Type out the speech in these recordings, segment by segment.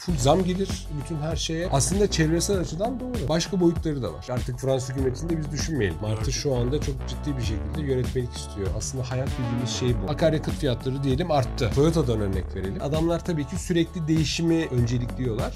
full zam gelir bütün her şeye. Aslında çevresel açıdan doğru. Başka boyutları da var. Artık Fransız hükümetini de biz düşünmeyelim. Martı şu anda çok ciddi bir şekilde yönetmelik istiyor. Aslında hayat bildiğimiz şey bu. Akaryakıt fiyatları diyelim arttı. Toyota'dan örnek verelim. Adamlar tabii ki sürekli değişimi öncelikliyorlar.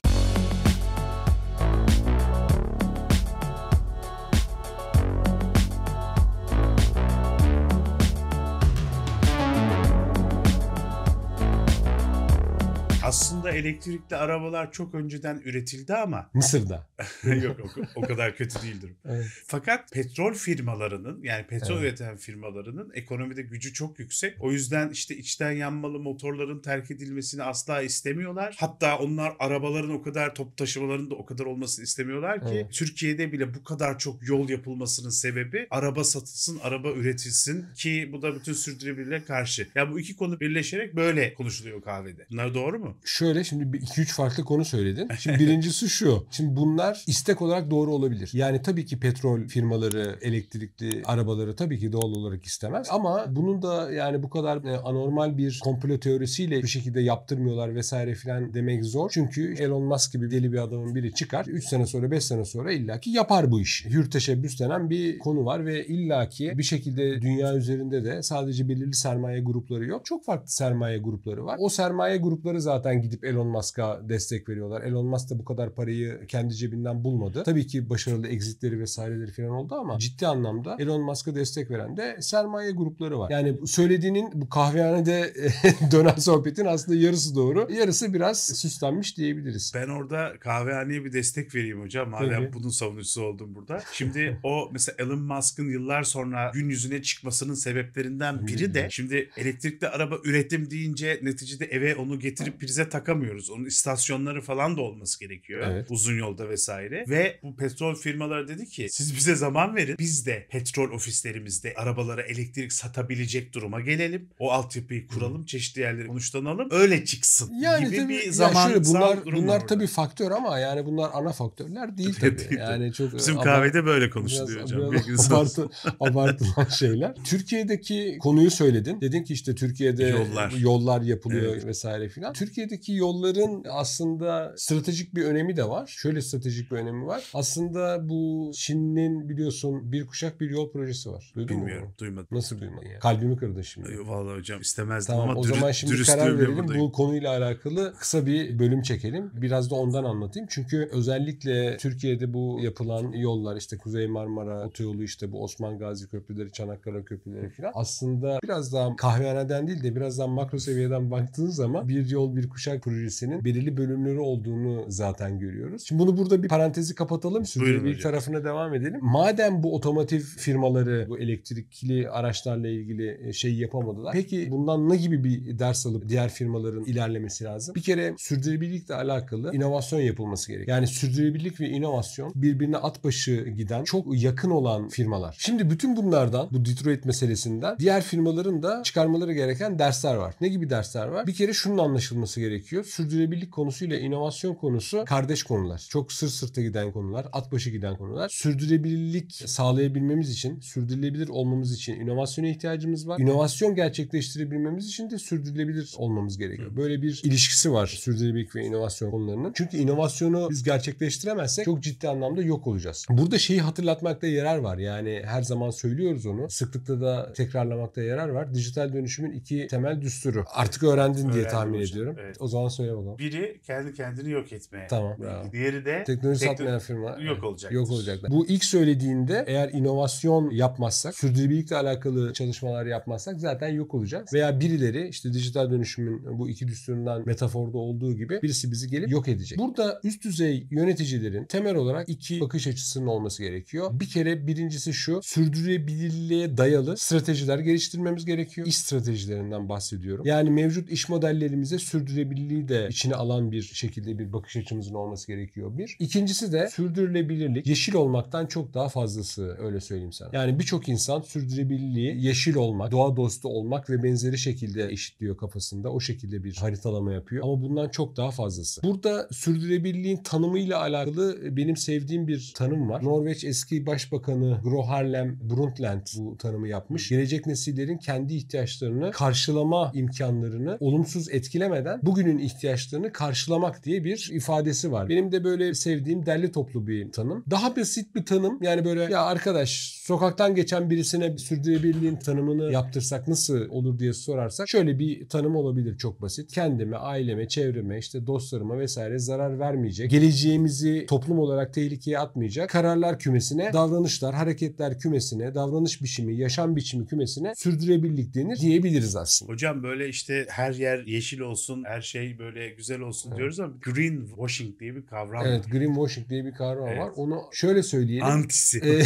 Aslında elektrikli arabalar çok önceden üretildi ama Mısır'da. yok o kadar kötü değildir. Evet. Fakat petrol firmalarının, yani petrol üreten firmalarının ekonomide gücü çok yüksek. O yüzden işte içten yanmalı motorların terk edilmesini asla istemiyorlar. Hatta onlar arabaların o kadar, top taşımalarının da o kadar olmasını istemiyorlar ki Türkiye'de bile bu kadar çok yol yapılmasının sebebi araba satılsın, araba üretilsin ki bu da bütün sürdürülebilirliğe karşı. Ya bu iki konu birleşerek böyle konuşuluyor kahvede. Bunlar doğru mu? Şöyle şimdi 2-3 farklı konu söyledin. Şimdi birincisi şu. Şimdi bunlar istek olarak doğru olabilir. Yani tabii ki petrol firmaları elektrikli arabaları tabii ki doğal olarak istemez. Ama bunun da yani bu kadar anormal bir komplo teorisiyle bir şekilde yaptırmıyorlar vesaire filan demek zor. Çünkü Elon Musk gibi deli bir adamın biri çıkar. 3 sene sonra 5 sene sonra illaki yapar bu iş. Hür teşebbüs denen bir konu var ve illaki bir şekilde dünya üzerinde de sadece belirli sermaye grupları yok. Çok farklı sermaye grupları var. O sermaye grupları zaten gidip Elon Musk'a destek veriyorlar. Elon Musk da bu kadar parayı kendi cebinden bulmadı. Tabii ki başarılı exitleri vesaireleri falan oldu ama ciddi anlamda Elon Musk'a destek veren de sermaye grupları var. Yani söylediğinin bu kahvehanede dönen sohbetin aslında yarısı doğru. Yarısı biraz süslenmiş diyebiliriz. Ben orada kahvehaneye bir destek vereyim hocam. Madem Tabii. bunun savunucusu oldum burada. Şimdi o mesela Elon Musk'ın yıllar sonra gün yüzüne çıkmasının sebeplerinden biri de şimdi elektrikli araba üretim deyince neticede eve onu getirip prize takamıyoruz. Onun istasyonları falan da olması gerekiyor. Evet. Uzun yolda vesaire. Ve bu petrol firmaları dedi ki siz bize zaman verin. Biz de petrol ofislerimizde arabalara elektrik satabilecek duruma gelelim. O altyapıyı kuralım. Çeşitli yerleri konuşlanalım. Öyle çıksın Yani gibi tabii, bir şöyle, zamansal durum var bunlar orada. tabii faktör ama yani bunlar ana faktörler değil tabii. Yani çok bizim kahvede böyle konuşuluyor hocam. Biraz abartılan şeyler. Türkiye'deki konuyu söyledin. Dedin ki işte Türkiye'de yollar yapılıyor vesaire filan. Türkiye'deki yolların aslında stratejik bir önemi de var. Şöyle stratejik bir önemi var. Aslında bu Çin'in biliyorsun bir kuşak bir yol projesi var. Duydun Bilmiyorum, mu? duymadım. Nasıl duymadın ya? Kalbimi kırdın şimdi. Vallahi hocam istemezdim tamam, ama o zaman şimdi karar verelim. buradayım. Bu konuyla alakalı kısa bir bölüm çekelim. Biraz da ondan anlatayım. Çünkü özellikle Türkiye'de bu yapılan yollar işte Kuzey Marmara Otoyolu, işte bu Osman Gazi Köprüleri, Çanakkale Köprüleri falan aslında biraz daha kahvehaneden değil de biraz daha makro seviyeden baktığın zaman bir yol bir kuşak projesinin belirli bölümleri olduğunu zaten görüyoruz. Şimdi bunu burada bir parantezi kapatalım. Sürdürülebilirlik tarafına devam edelim. Madem bu otomotiv firmaları bu elektrikli araçlarla ilgili şey yapamadılar. Peki bundan ne gibi bir ders alıp diğer firmaların ilerlemesi lazım? Bir kere sürdürülebilirlikle alakalı inovasyon yapılması gerekiyor. Yani sürdürülebilirlik ve inovasyon birbirine at başı giden, çok yakın olan firmalar. Şimdi bütün bunlardan, bu Detroit meselesinden diğer firmaların da çıkarmaları gereken dersler var. Ne gibi dersler var? Bir kere şunun anlaşılması gerekiyor. Sürdürülebilirlik konusuyla inovasyon konusu kardeş konular. Çok sırt sırta giden konular, at başı giden konular. Sürdürülebilirlik sağlayabilmemiz için, sürdürülebilir olmamız için inovasyona ihtiyacımız var. İnovasyon gerçekleştirebilmemiz için de sürdürülebilir olmamız gerekiyor. Böyle bir ilişkisi var sürdürülebilirlik ve inovasyon konularının. Çünkü inovasyonu biz gerçekleştiremezsek çok ciddi anlamda yok olacağız. Burada şeyi hatırlatmakta yarar var. Yani her zaman söylüyoruz onu. Sıklıkla da tekrarlamakta yarar var. Dijital dönüşümün iki temel düsturu. Artık öğrendin diye tahmin ediyorum. Evet. O zaman söyle bakalım. Biri kendi kendini yok etmeye. Tamam. Bravo. Diğeri de teknoloji satmayan firma yok olacak. Yok olacaklar. Bu ilk söylediğinde eğer inovasyon yapmazsak, sürdürülebilirlikle alakalı çalışmalar yapmazsak zaten yok olacağız. Veya birileri işte dijital dönüşümün bu iki düsturundan metaforda olduğu gibi birisi bizi gelip yok edecek. Burada üst düzey yöneticilerin temel olarak iki bakış açısının olması gerekiyor. Bir kere birincisi şu: sürdürülebilirliğe dayalı stratejiler geliştirmemiz gerekiyor. İş stratejilerinden bahsediyorum. Yani mevcut iş modellerimize sürdürülebilirliği de içine alan bir şekilde bir bakış açımızın olması gerekiyor bir. İkincisi de sürdürülebilirlik yeşil olmaktan çok daha fazlası, öyle söyleyeyim sana. Yani birçok insan sürdürülebilirliği yeşil olmak, doğa dostu olmak ve benzeri şekilde eşitliyor kafasında. O şekilde bir haritalama yapıyor. Ama bundan çok daha fazlası. Burada sürdürülebilirliğin tanımıyla alakalı benim sevdiğim bir tanım var. Norveç eski başbakanı Gro Harlem Brundtland bu tanımı yapmış. Gelecek nesillerin kendi ihtiyaçlarını karşılama imkanlarını olumsuz etkilemeden bugünün ihtiyaçlarını karşılamak diye bir ifadesi var. Benim de böyle sevdiğim derli toplu bir tanım. Daha basit bir tanım. Yani böyle ya arkadaş sokaktan geçen birisine sürdürülebilirliğin tanımını yaptırsak nasıl olur diye sorarsak şöyle bir tanım olabilir, çok basit. Kendime, aileme, çevreme, işte dostlarıma vesaire zarar vermeyecek, geleceğimizi toplum olarak tehlikeye atmayacak kararlar kümesine, davranışlar, hareketler kümesine, davranış biçimi, yaşam biçimi kümesine sürdürülebilirlik denir diyebiliriz aslında. Hocam böyle işte her yer yeşil olsun, her şey böyle güzel olsun diyoruz ama greenwashing diye bir kavram Evet, var. greenwashing diye bir kavram Evet. var. Onu şöyle söyleyelim. Antisi.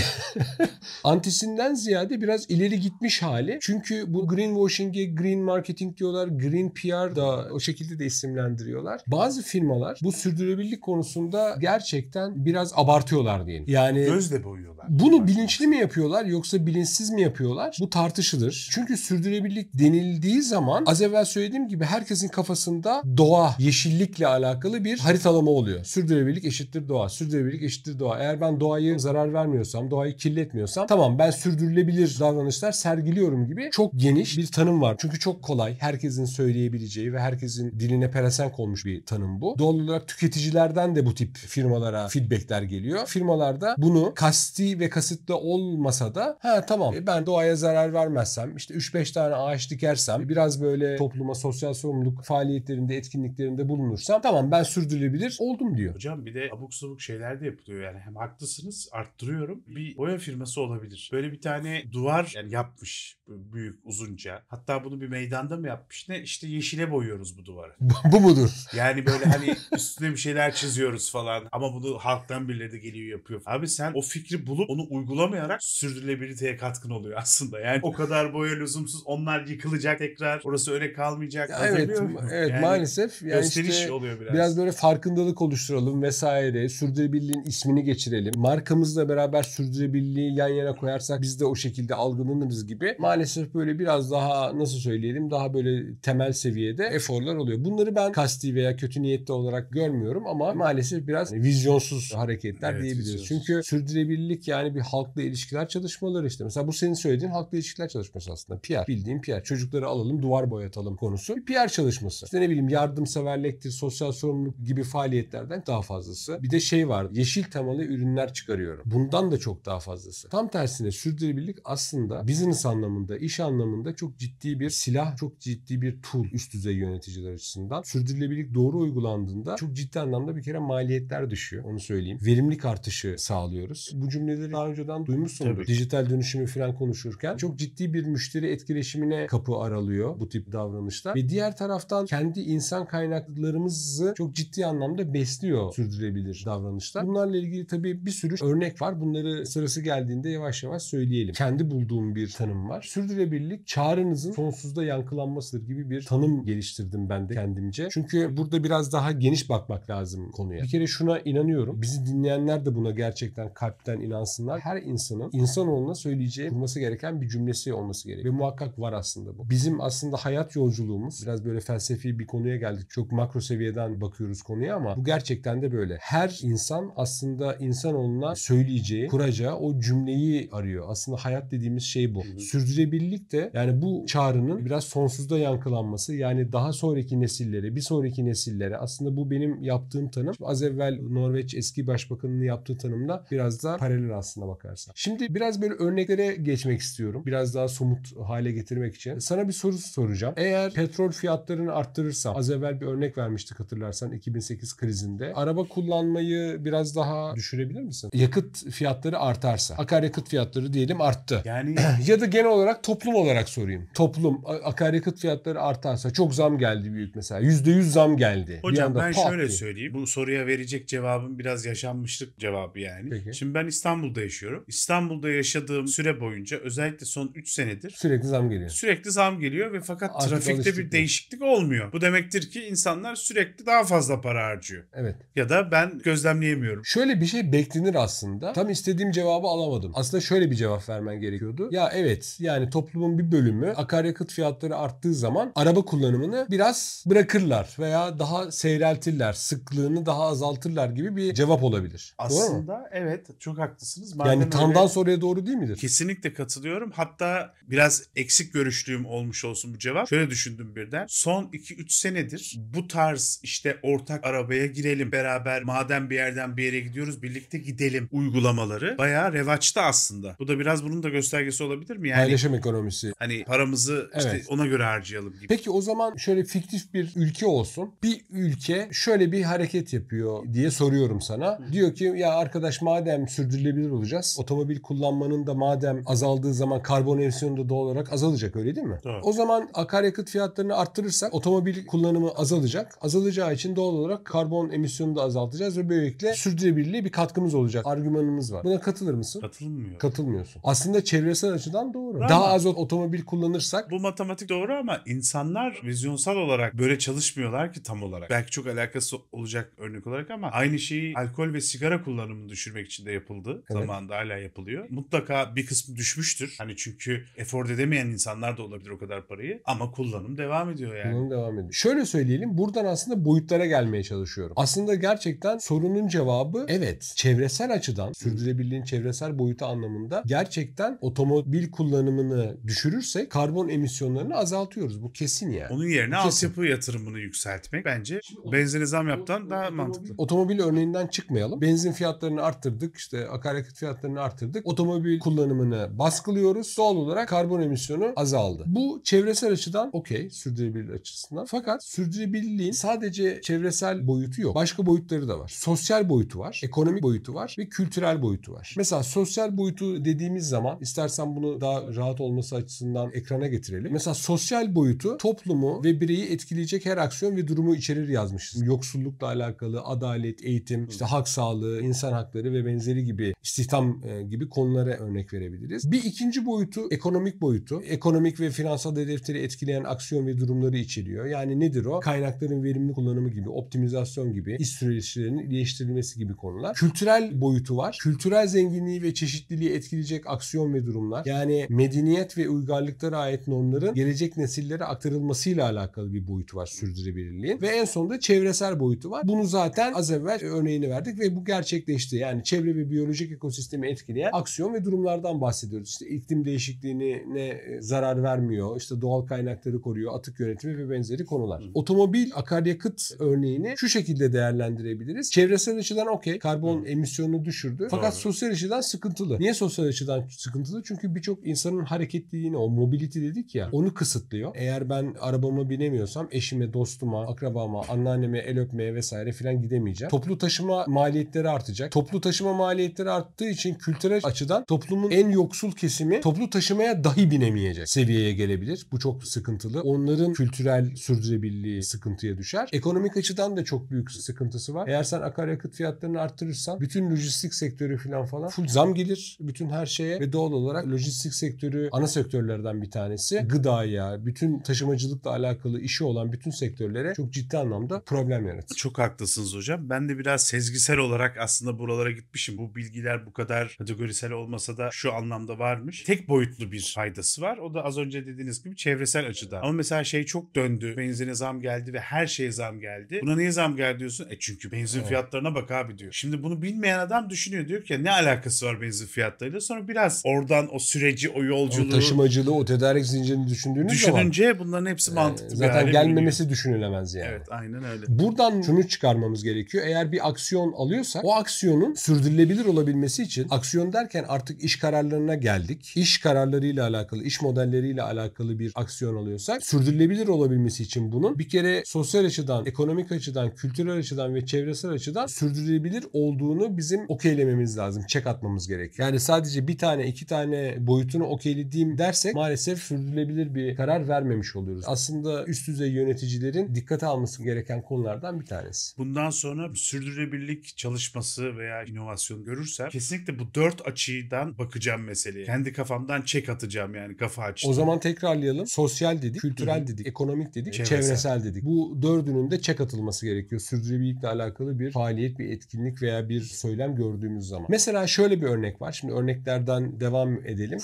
Antisinden ziyade biraz ileri gitmiş hali. Çünkü bu greenwashing'e green marketing diyorlar, green PR da o şekilde de isimlendiriyorlar. Bazı firmalar bu sürdürülebilirlik konusunda gerçekten biraz abartıyorlar diyelim. Yani Gözle boyuyorlar. bunu bilinçli mi yapıyorlar yoksa bilinçsiz mi yapıyorlar? Bu tartışılır. Çünkü sürdürülebilirlik denildiği zaman az evvel söylediğim gibi herkesin kafasında doğa, yeşillikle alakalı bir haritalama oluyor. Sürdürülebilirlik eşittir doğa. Sürdürülebilirlik eşittir doğa. Eğer ben doğayı zarar vermiyorsam, doğayı kirletmiyorsam tamam ben sürdürülebilir davranışlar sergiliyorum gibi çok geniş bir tanım var. Çünkü çok kolay. Herkesin söyleyebileceği ve herkesin diline pelesenk olmuş bir tanım bu. Doğal olarak tüketicilerden de bu tip firmalara feedbackler geliyor. Firmalar da bunu kasti ve kasıtlı olmasa da tamam ben doğaya zarar vermezsem, işte 3-5 tane ağaç dikersem, biraz böyle topluma sosyal sorumluluk faaliyetlerinde, etkinliklerinde bulunursam tamam ben sürdürülebilir oldum diyor. Hocam bir de abuk sabuk şeyler de yapılıyor yani. Hem haklısınız, arttırıyorum. Bir boya firması olabilir. Böyle bir tane duvar yani yapmış büyük uzunca. Hatta bunu bir meydanda mı yapmış ne? İşte yeşile boyuyoruz bu duvarı. Bu mudur? Yani böyle hani üstüne bir şeyler çiziyoruz falan. Ama bunu halktan birileri de geliyor yapıyor. Abi sen o fikri bulup onu uygulamayarak sürdürülebilirliğe katkın oluyor aslında. Yani o kadar boya lüzumsuz. Onlar yıkılacak tekrar. Orası öyle kalmayacak. Evet, evet yani maalesef. Yani gösteriş işte oluyor biraz böyle farkındalık oluşturalım vesaire. Sürdürülebilirliğin ismini geçirelim. Markamızla beraber sürdürülebilirliği yan yana koyarsak biz de o şekilde algılanırız gibi. Maalesef böyle biraz daha nasıl söyleyelim daha böyle temel seviyede eforlar oluyor. Bunları ben kasti veya kötü niyetli olarak görmüyorum ama maalesef biraz vizyonsuz hareketler diyebiliriz. vizyonsuz. Çünkü sürdürülebilirlik yani bir halkla ilişkiler çalışmaları işte. Mesela bu senin söylediğin halkla ilişkiler çalışması aslında. PR. Bildiğin PR. Çocukları alalım, duvar boyatalım konusu. Bir PR çalışması. İşte ne bileyim yardımseverliktir, sosyal sorumluluk gibi faaliyetlerden daha fazlası. Bir de şey var. Yeşil temalı ürünler çıkarıyorum. Bundan da çok daha fazlası. Tam tersine sürdürülebilirlik aslında business anlamında, iş anlamında çok ciddi bir silah, çok ciddi bir tool üst düzey yöneticiler açısından. Sürdürülebilirlik doğru uygulandığında çok ciddi anlamda bir kere maliyetler düşüyor. Onu söyleyeyim. Verimlilik artışı sağlıyoruz. Bu cümleleri daha önceden duymuşsundur. Tabii. Dijital dönüşümü falan konuşurken çok ciddi bir müşteri etkileşimine kapı aralıyor bu tip davranışlar. Ve diğer taraftan kendi insan kaynaklarımızı çok ciddi anlamda besliyor sürdürülebilir davranışlar. Bunlarla ilgili tabii bir sürü örnek var. Bunları sırası geldiğinde yavaş yavaş söyleyelim. Kendi bulduğum bir tanım var. Sürdürülebilirlik çağrınızın sonsuzda yankılanmasıdır gibi bir tanım geliştirdim ben de kendimce. Çünkü burada biraz daha geniş bakmak lazım konuya. Bir kere şuna inanıyorum. Bizi dinleyenler de buna gerçekten kalpten inansınlar. Her insanın insanoğluna söyleyeceği, kurması gereken bir cümlesi olması gerekiyor. Ve muhakkak var aslında bu. Bizim aslında hayat yolculuğumuz biraz böyle felsefi bir konuya geldik. Çok makro seviyeden bakıyoruz konuya ama bu gerçekten de böyle. Her insan aslında insanoğluna söyleyeceği, kuracağı o cümleyi arıyor. Aslında hayat dediğimiz şey bu. Sürdürülebilirlik de yani bu çağrının biraz sonsuzda yankılanması, yani daha sonraki nesillere, bir sonraki nesillere, aslında bu benim yaptığım tanım. Az evvel Norveç eski başbakanının yaptığı tanımla biraz daha paralel aslında bakarsan. Şimdi biraz böyle örneklere geçmek istiyorum. Biraz daha somut hale getirmek için. Sana bir soru soracağım. Eğer petrol fiyatlarını arttırırsam, az evvel bir örnek vermiştik hatırlarsan 2008 krizinde. Araba kullanmayı biraz daha düşürebilir misin? Yakıt fiyatları artarsa. Akaryakıt fiyatları diyelim arttı. Yani Ya da genel olarak toplum olarak sorayım. Toplum akaryakıt fiyatları artarsa, çok zam geldi büyük mesela. %100 zam geldi. Bir hocam anda ben pat şöyle diye. söyleyeyim. Bu soruya verecek cevabım biraz yaşanmışlık cevabı yani. Peki. Şimdi ben İstanbul'da yaşıyorum. İstanbul'da yaşadığım süre boyunca özellikle son 3 senedir Sürekli zam geliyor. sürekli zam geliyor ve fakat Artık trafikte alıştık bir mı? değişiklik olmuyor. Bu demektir ki insanlar sürekli daha fazla para harcıyor. Evet. Ya da ben gözlemleyemiyorum. Şöyle bir şey beklenir aslında. Tam istediğim cevabı alamadım. Aslında şöyle bir cevap vermen gerekiyordu. Ya evet, yani Yani toplumun bir bölümü akaryakıt fiyatları arttığı zaman araba kullanımını biraz bırakırlar veya daha seyreltirler, sıklığını daha azaltırlar gibi bir cevap olabilir. Doğru mu? Aslında evet, çok haklısınız. Yani Madem tamdan öyle, sonraya doğru değil midir? kesinlikle katılıyorum. Hatta biraz eksik görüşlüğüm olmuş olsun bu cevap. Şöyle düşündüm birden. Son 2-3 senedir bu tarz işte ortak arabaya girelim beraber, madem bir yerden bir yere gidiyoruz birlikte gidelim uygulamaları bayağı revaçta aslında. Bu da biraz bunun da göstergesi olabilir mi? Yani Paylaşım ekonomisi. hani paramızı işte Evet. ona göre harcayalım gibi. Peki o zaman şöyle fiktif bir ülke olsun. Bir ülke şöyle bir hareket yapıyor diye soruyorum sana. Diyor ki ya arkadaş, madem sürdürülebilir olacağız, otomobil kullanmanın da madem azaldığı zaman karbon emisyonu da doğal olarak azalacak, öyle değil mi? Doğru. O zaman akaryakıt fiyatlarını arttırırsak otomobil kullanımı azalacak. Azalacağı için doğal olarak karbon emisyonunu da azaltacağız ve böylelikle sürdürülebilirliğe bir katkımız olacak argümanımız var. Buna katılır mısın? Katılmıyor. Katılmıyorsun. Aslında çevresel açıdan doğru. Bravo. Daha az otomobil kullanırsak Bu matematik doğru ama insanlar vizyonsal olarak böyle çalışmıyorlar ki tam olarak. Belki çok alakası olacak örnek olarak ama aynı şeyi alkol ve sigara kullanımını düşürmek için de yapıldı. Evet. Zamanında hala yapılıyor. Mutlaka bir kısmı düşmüştür. Hani çünkü efor edemeyen insanlar da olabilir o kadar parayı. Ama kullanım devam ediyor yani. kullanım devam ediyor. Şöyle söyleyelim, buradan aslında boyutlara gelmeye çalışıyorum. Aslında gerçekten sorunun cevabı evet. Çevresel açıdan, sürdürülebilirliğin çevresel boyutu anlamında gerçekten otomobil kullanımını düşürürsek karbon emisyonlarını azaltıyoruz. Bu kesin yani. Onun yerine Bu kesin. altyapı yatırımını yükseltmek bence benzine zam yaptan daha mantıklı. Otomobil örneğinden çıkmayalım. Benzin fiyatlarını arttırdık, işte akaryakıt fiyatlarını arttırdık. Otomobil kullanımını baskılıyoruz. Doğal olarak karbon emisyonu azaldı. Bu çevresel açıdan okey, sürdürülebilirlik açısından. Fakat sürdürülebilirliğin sadece çevresel boyutu yok. Başka boyutları da var. Sosyal boyutu var, ekonomik boyutu var ve kültürel boyutu var. Mesela sosyal boyutu dediğimiz zaman, istersen bunu daha rahat olması açısından ekrana getirelim. Mesela sosyal boyutu toplumu ve bireyi etkileyecek her aksiyon ve durumu içerir yazmışız. Yoksullukla alakalı, adalet, eğitim, işte halk sağlığı, insan hakları ve benzeri gibi, istihdam gibi konulara örnek verebiliriz. Bir ikinci boyutu ekonomik boyutu. Ekonomik ve finansal hedefleri etkileyen aksiyon ve durumları içeriyor. Yani nedir o? Kaynakların verimli kullanımı gibi, optimizasyon gibi, iş süreçlerinin iyileştirilmesi gibi konular. Kültürel boyutu var. Kültürel zenginliği ve çeşitliliği etkileyecek aksiyon ve durumlar. Yani medeniyet ve uygarlıklara ait normların gelecek nesillere aktarılmasıyla alakalı bir boyutu var sürdürülebilirliğin. Ve en sonunda çevresel boyutu var. Bunu zaten az evvel örneğini verdik ve bu gerçekleşti. Yani çevre ve biyolojik ekosistemi etkileyen aksiyon ve durumlardan bahsediyoruz. İşte iklim değişikliğine zarar vermiyor. İşte doğal kaynakları koruyor. Atık yönetimi ve benzeri konular. Otomobil akaryakıt örneğini şu şekilde değerlendirebiliriz. Çevresel açıdan okey, karbon emisyonunu düşürdü. Fakat sosyal açıdan sıkıntılı. Niye sosyal açıdan sıkıntılı? Çünkü birçok insanın hareketliliğini, o mobility dedik ya, onu kısıtlıyor. Eğer ben arabama binemiyorsam eşime, dostuma, akrabama, anneanneme el öpmeye vesaire filan gidemeyeceğim. Toplu taşıma maliyetleri artacak. Toplu taşıma maliyetleri arttığı için kültürel açıdan toplumun en yoksul kesimi toplu taşımaya dahi binemeyecek seviyeye gelebilir. Bu çok sıkıntılı. Onların kültürel sürdürülebilirliği sıkıntıya düşer. Ekonomik açıdan da çok büyük sıkıntısı var. Eğer sen akaryakıt fiyatlarını arttırırsan bütün lojistik sektörü falan full zam gelir bütün her şeye ve doğal olarak lojistik sektörü ana sektörlerden bir tanesi. Gıdaya, bütün taşımacılıkla alakalı işi olan bütün sektörlere çok ciddi anlamda problem yaratır. Çok haklısınız hocam. Ben de biraz sezgisel olarak aslında buralara gitmişim. Bu bilgiler bu kadar kategorisel olmasa da şu anlamda varmış. Tek boyutlu bir faydası var. O da az önce dediğiniz gibi çevresel açıdan. Ama mesela şey çok döndü. Benzine zam geldi ve her şeye zam geldi. Buna niye zam geldi diyorsun? Çünkü benzin fiyatlarına bak abi diyor. Şimdi bunu bilmeyen adam düşünüyor. Diyor ki ne alakası var benzin fiyatlarıyla? Sonra biraz oradan o süreci, o yolculuğu, O taşımacılığı, o tedarik zincirini düşündüğünüz zaman düşününce bunların hepsi mantıklı bir zaten hale gelmemesi bürünüyor. düşünülemez yani. Evet, aynen öyle. Buradan şunu çıkarmamız gerekiyor. Eğer bir aksiyon alıyorsak o aksiyonun sürdürülebilir olabilmesi için, aksiyon derken artık iş kararlarına geldik. İş kararlarıyla alakalı, iş modelleriyle alakalı bir aksiyon alıyorsak sürdürülebilir olabilmesi için bunun bir kere sosyal açıdan, ekonomik açıdan, kültürel açıdan ve çevresel açıdan sürdürülebilir olduğunu bizim okeylememiz lazım. Check atmamız gerekiyor. Yani sadece bir tane, iki tane boyutunu okeylediğim dersek maalesef sürdürülebilir bir karar vermemiş oluyoruz. Aslında üst düzey yöneticilerin dikkate alması gereken konulardan bir tanesi. Bundan sonra sürdürülebilirlik çalışması veya inovasyon görürsem kesinlikle bu 4 açıdan bakacağım meseleye. Kendi kafamdan check atacağım yani, kafa açtım. O zaman tekrarlayalım. Sosyal dedik, kültürel dedik, ekonomik dedik, çevresel dedik. Bu dördünün de check atılması gerekiyor. Sürdürülebilirlikle alakalı bir faaliyet, bir etkinlik veya bir söylem gördüğümüz zaman. Mesela şöyle bir örnek var. Şimdi örneklerden devam edelim.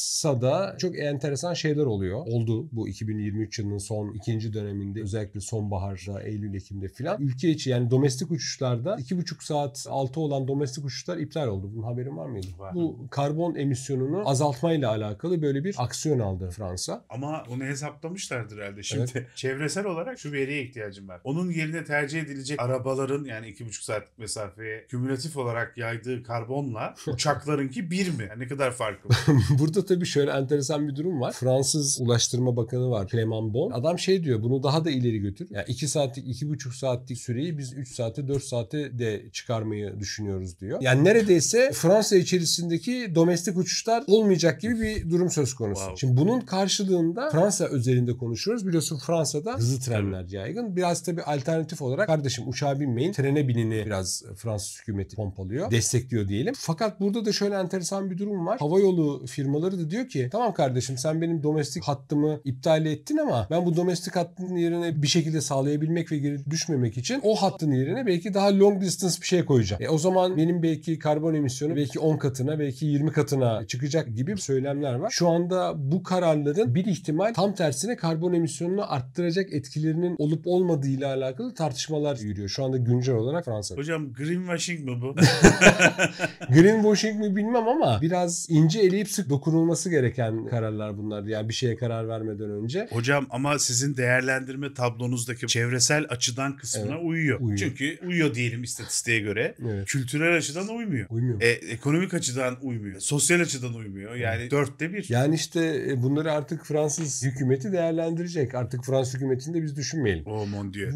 Fransa'da çok enteresan şeyler oluyor. Oldu bu 2023 yılının son ikinci döneminde, özellikle sonbaharda, Eylül-Ekim'de filan. Ülke içi yani domestik uçuşlarda 2,5 saat altı olan domestik uçuşlar iptal oldu. Bunun haberin var mıydı? Var. Bu karbon emisyonunu azaltmayla alakalı böyle bir aksiyon aldı Fransa. Ama onu hesaplamışlardır herhalde şimdi. Evet. Çevresel olarak şu veriye ihtiyacım var. Onun yerine tercih edilecek arabaların, yani 2,5 saatlik mesafeye kümülatif olarak yaydığı karbonla uçaklarınki bir mi? Yani ne kadar farkı var? Burada tabii şöyle enteresan bir durum var. Fransız Ulaştırma Bakanı var, Clément Beaune. Adam şey diyor, bunu daha da ileri götür. Yani 2 saatlik, 2,5 saatlik süreyi biz 3 saate, 4 saate de çıkarmayı düşünüyoruz diyor. Yani neredeyse Fransa içerisindeki domestik uçuşlar olmayacak gibi bir durum söz konusu. Wow. Şimdi bunun karşılığında Fransa özelinde konuşuyoruz. Biliyorsun Fransa'da hızlı trenler yaygın. Biraz tabii alternatif olarak kardeşim uçağa binmeyin, trene binini biraz Fransız hükümeti pompalıyor, destekliyor diyelim. Fakat burada da şöyle enteresan bir durum var. Havayolu firmaları da diyor ki tamam kardeşim sen benim domestik hattımı iptal ettin ama ben bu domestik hattın yerine bir şekilde sağlayabilmek ve geri düşmemek için o hattın yerine belki daha long distance bir şey koyacağım. O zaman benim belki karbon emisyonu belki 10 katına belki 20 katına çıkacak gibi söylemler var. Şu anda bu kararların bir ihtimal tam tersine karbon emisyonunu arttıracak etkilerinin olup olmadığı ile alakalı tartışmalar yürüyor. Şu anda güncel olarak Fransa'da. Hocam greenwashing mı bu? Greenwashing mi bilmem ama biraz ince eleyip sık dokunulması gereken kararlar bunlar. Yani bir şeye karar vermeden önce. Hocam ama sizin değerlendirme tablonuzdaki çevresel açıdan kısmına uyuyor. Çünkü uyuyor diyelim istatistiğe göre. Evet. Kültürel açıdan uymuyor. Ekonomik açıdan uymuyor. Sosyal açıdan uymuyor. Yani 4'te 1. Yani işte bunları artık Fransız hükümeti değerlendirecek. Artık Fransız hükümetini de biz düşünmeyelim. Oh mon dieu.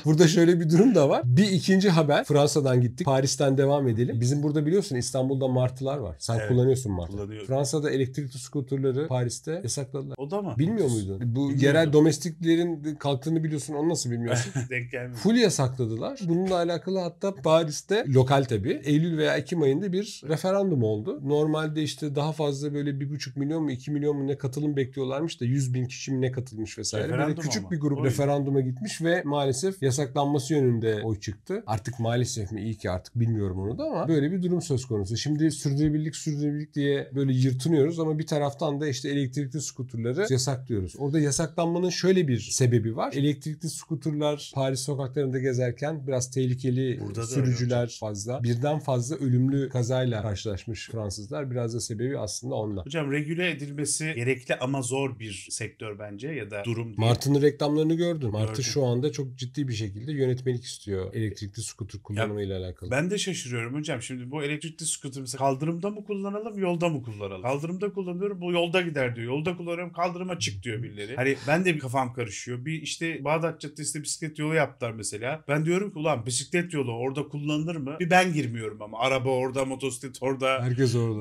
Burada şöyle bir durum da var. Bir ikinci haber. Fransa'dan gittik. Paris'ten devam edelim. Bizim burada biliyorsun İstanbul'da martılar var. Sen kullanıyorsun martı. Fransa'da elektrikli skuterları Paris'te yasakladılar. O da mı? Bilmiyor muydun? Bu yerel domestiklerin kalktığını biliyorsun. Onu nasıl bilmiyorsun? Denk gelmiyor. Full yasakladılar. Bununla alakalı hatta Paris'te lokal tabii Eylül veya Ekim ayında bir referandum oldu. Normalde işte daha fazla böyle 1,5 milyon mu 2 milyon mu ne katılım bekliyorlarmış da 100.000 kişi mi ne katılmış vesaire. Böyle küçük bir grup referanduma gitmiş ve maalesef yasaklanması yönünde oy çıktı. Artık maalesef mi iyi ki artık bilmiyorum onu da ama böyle bir durum söz konusu. Şimdi sürdürülebilirlik diye böyle yırtınıyoruz ama bir taraftan da işte elektrikli skuterları yasaklıyoruz. Orada yasaklanmanın şöyle bir sebebi var. Elektrikli skuterlar Paris sokaklarında gezerken biraz tehlikeli, sürücüler fazla. Birden fazla ölümlü kazayla karşılaşmış Fransızlar. Biraz da sebebi aslında ondan. Hocam regüle edilmesi gerekli ama zor bir sektör bence ya da durum değil. Martı'nın reklamlarını gördün. Martı şu anda çok ciddi bir şekilde yönetmelik istiyor elektrikli skuter kullanımıyla alakalı. Ben de şaşırıyorum hocam. Şimdi bu elektrikli skuter mesela kaldırımda mı kullanalım, yolda mı kullanalım? Kaldırımda kullanıyorum, bu yolda gider diyor. Yolda kullanıyorum, kaldırıma çık diyor birileri. Hani ben de bir kafam karışıyor. Bir işte Bağdat Caddesi'nde bisiklet yolu yaptılar mesela. Ben diyorum ki ulan bisiklet yolu orada kullanılır mı? Bir ben girmiyorum ama. Araba orada, motosiklet orada.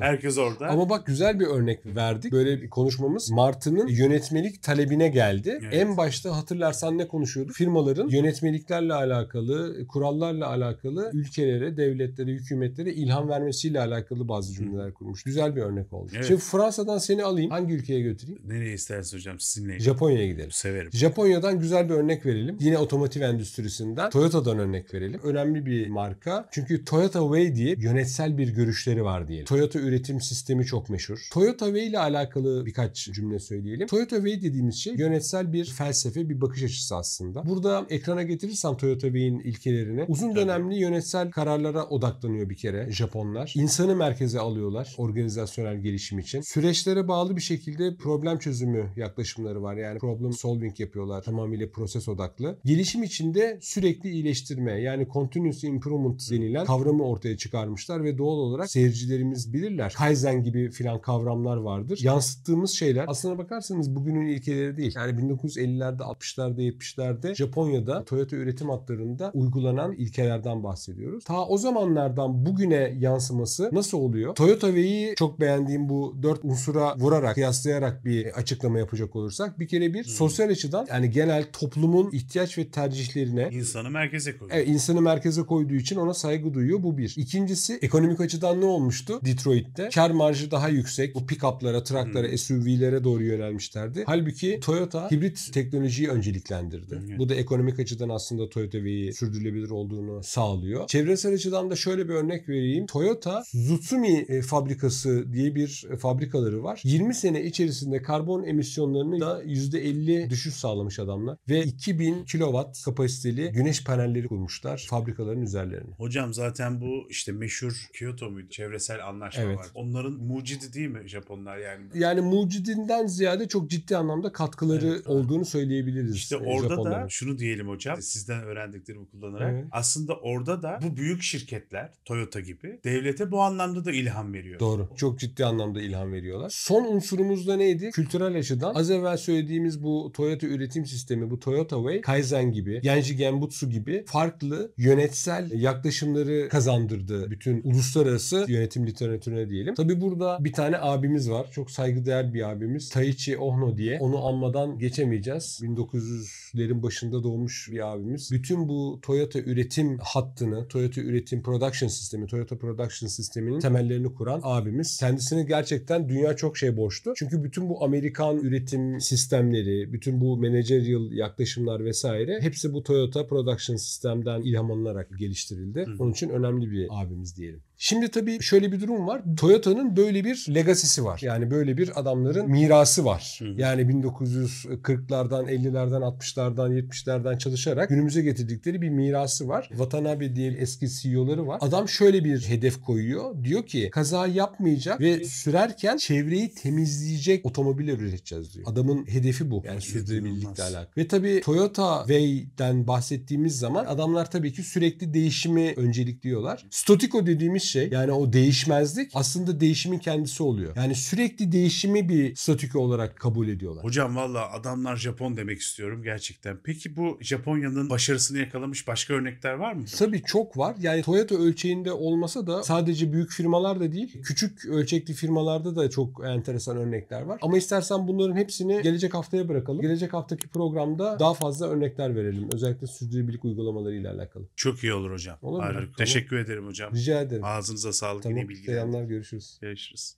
Herkes orada. Ama bak güzel bir örnek verdik. Böyle bir konuşmamız Martı'nın yönetmelik talebine geldi. Evet. En başta hatırlarsan ne konuşuyorduk? Firmaların yönetmeliklerle alakalı, kurallarla alakalı ülkelere, devletlere, hükümetlere ilham vermesiyle alakalı bazı cümleler kurmuş. Güzel bir örnek oldu. Evet. Şimdi Fransa'dan seni alayım. Hangi ülkeye götüreyim? Nereye istersin hocam? Sizinle. Japonya'ya gidelim. Severim. Japonya'dan güzel bir örnek verelim. Yine otomotiv endüstrisinden Toyota'dan örnek verelim. Önemli bir marka. Çünkü Toyota Way diye yönetsel bir görüşleri var diyelim. Toyota üretim sistemi çok meşhur. Toyota Way ile alakalı birkaç cümle söyleyelim. Toyota Way dediğimiz şey yönetsel bir felsefe, bir bakış açısı aslında. Burada ekrana getirirsem Toyota Way'in ilkelerini uzun dönemli yönetsel kararlara odaklanıyor bir kere Japonlar. İnsanı merkeze alıyorlar organizasyonel gelişim için. Süreçlere bağlı bir şekilde problem çözümü yaklaşımları var. Yani problem solving yapıyorlar. Tamamıyla proses odaklı. Gelişim içinde sürekli iyileştirme yani continuous improvement denilen kavramı ortaya çıkarmışlar ve doğal olarak seyircilerimiz bilirler. Kaizen gibi filan kavramlar vardır. Yansıttığımız şeyler aslına bakarsanız bugünün ilkeleri değil. Yani 1950'lerde, 60'larda, 70'lerde Japonya'da Toyota üretim hatlarında uygulanan ilkelerden bahsediyoruz. Ta o zamanlardan bugüne yansıması nasıl oluyor? Toyota Way'i çok beğendiğim bu 4 unsura vurarak, kıyaslayarak bir açıklama yapacak olursak bir kere bir sosyal açıdan yani genel toplumun ihtiyaç ve tercihlerine insanı merkeze koyuyor. Evet, insanı merkeze koyduğu için ona saygı duyuyor. Bu bir. İkincisi ekonomik açıdan ne olmuştu? Detroit'te kar marjı daha yüksek. Bu pick-up'lara, traklara, SUV'lere doğru yönelmişlerdi. Halbuki Toyota hibrit teknolojiyi önceliklendirdi. Bu da ekonomik açıdan aslında Toyota Way'i sürdürülebilir olduğunu sağlıyor. Çevresel açıdan da şöyle bir örnek vereyim. Toyota Suzuki fabrikası diye bir fabrikaları var. 20 sene içerisinde karbon emisyonlarını da %50 düşüş sağlamış adamlar. Ve 2000 kilowatt kapasiteli güneş panelleri kurmuşlar fabrikaların üzerlerine. Hocam zaten bu işte meşhur Kyoto muydu? Çevresel anlaşma Evet. var. Onların mucidi değil mi Japonlar yani? Yani mucidinden ziyade çok ciddi anlamda katkıları olduğunu söyleyebiliriz. İşte orada Japonların. da şunu diyelim hocam, sizden öğrendiklerimi kullanarak. Evet. Aslında orada da bu büyük şirketler, Toyota gibi, devlete bu anlamda da ilham veriyor. Doğru. Çok ciddi anlamda ilham veriyorlar. Son unsurumuz da neydi? Kültürel açıdan. Az evvel söylediğimiz bu Toyota üretim sistemi, bu Toyota Way, Kaizen gibi, Genji Genbutsu gibi farklı yönetsel yaklaşımları kazandırdı bütün uluslararası yönetim literatürüne diyelim. Tabii burada bir tane abimiz var. Çok saygıdeğer bir abimiz. Taiichi Ohno diye. Onu anmadan geçemeyeceğiz. 1900'lerin başında doğmuş bir abimiz. Bütün bu Toyota üretim hattını, Toyota üretim production sistemi, Toyota production sisteminin temellerini kuran abimiz. Kendisine gerçekten dünya çok şey borçlu. Çünkü bütün bu Amerikan üretim sistemleri, bütün bu managerial yaklaşımlar vesaire hepsi bu Toyota production sistemden ilham alınarak geliştirildi. Onun için önemli bir abimiz diyelim. Şimdi tabii şöyle bir durum var. Toyota'nın böyle bir legacy'si var. Yani böyle bir adamların mirası var. Yani 1940'lardan, 50'lerden, 60'lardan, 70'lerden çalışarak günümüze getirdikleri bir mirası var. Watanabe diye eski CEO'ları var. Adam şöyle bir hedef koyuyor. Diyor ki kaza yapmayacak ve sürerken çevreyi temizleyecek otomobiller üreteceğiz diyor. Adamın hedefi bu. Yani sürdürülebilirlikle alakalı. Ve tabii Toyota Way'den bahsettiğimiz zaman adamlar tabii ki sürekli değişimi öncelikliyorlar. Stotiko dediğimiz şey, yani o değişmezlik aslında değişimin kendisi oluyor. Yani sürekli değişimi bir statüko olarak kabul ediyorlar. Hocam valla adamlar Japon demek istiyorum gerçekten. Peki bu Japonya'nın başarısını yakalamış başka örnekler var mı? Tabii çok var. Yani Toyota ölçeğinde olmasa da sadece büyük firmalar da değil, küçük ölçekli firmalarda da çok enteresan örnekler var. Ama istersen bunların hepsini gelecek haftaya bırakalım. Gelecek haftaki programda daha fazla örnekler verelim. Özellikle sürdürülebilirlik uygulamalarıyla alakalı. Çok iyi olur hocam. Olur mu? Harika. Teşekkür ederim hocam. Rica ederim. Ağzınıza sağlık. Tamam. Yine bilgiler. Selamlar. Görüşürüz. Görüşürüz.